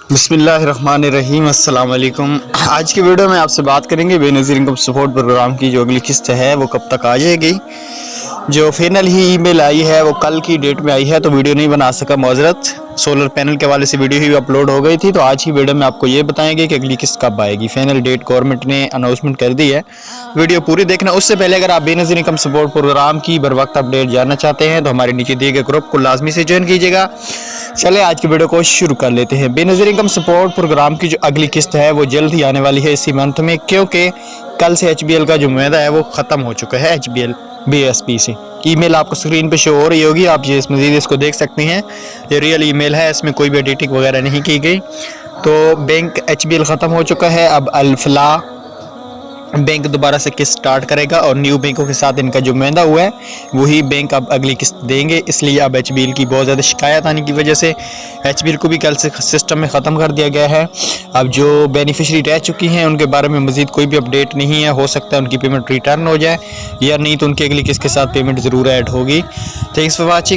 बिस्मिल्लाहिर्रहमानिर्रहीम, अस्सलाम वालेकुम। आज की वीडियो में आपसे बात करेंगे बेनज़ीर इनकम सपोर्ट प्रोग्राम की जो अगली किस्त है वो कब तक आ जाएगी। जो फाइनल ही ईमेल आई है वो कल की डेट में आई है, तो वीडियो नहीं बना सका माजरत। सोलर पैनल के वाले से वीडियो ही अपलोड हो गई थी, तो आज की वीडियो में आपको ये बताएंगे कि अगली किस्त कब आएगी। फाइनल डेट गवर्नमेंट ने अनाउंसमेंट कर दी है, वीडियो पूरी देखना। उससे पहले अगर आप बेनज़ीर इनकम सपोर्ट प्रोग्राम की बर वक्त अपडेट जानना चाहते हैं तो हमारे नीचे दिए गए ग्रुप को लाजमी से ज्वाइन कीजिएगा। चले आज की वीडियो को शुरू कर लेते हैं। बेनज़ीर इनकम सपोर्ट प्रोग्राम की जो अगली किस्त है वो जल्द ही आने वाली है इसी मंथ में, क्योंकि कल से HBL का जो मुआहदा है वो ख़त्म हो चुका है HBL BSP से। ईमेल आपको स्क्रीन पे शो हो रही होगी, आप ये मज़ीद इसको देख सकते हैं। ये रियल ईमेल है, इसमें कोई भी एडिटिंग वगैरह नहीं की गई। तो बैंक HBL ख़त्म हो चुका है। अब अल-फलाह बैंक दोबारा से किस्त स्टार्ट करेगा और न्यू बैंकों के साथ इनका जो मुआहदा हुआ है वही बैंक अब अगली किस्त देंगे। इसलिए अब HBL की बहुत ज़्यादा शिकायत आने की वजह से HBL को भी कल से सिस्टम में ख़त्म कर दिया गया है। अब जो बेनिफिशरी रह चुकी हैं उनके बारे में मज़ीद कोई भी अपडेट नहीं है। हो सकता है उनकी पेमेंट रिटर्न हो जाए या नहीं, तो उनकी अगली किस्त के साथ पेमेंट ज़रूर ऐड होगी। Thanks for watching.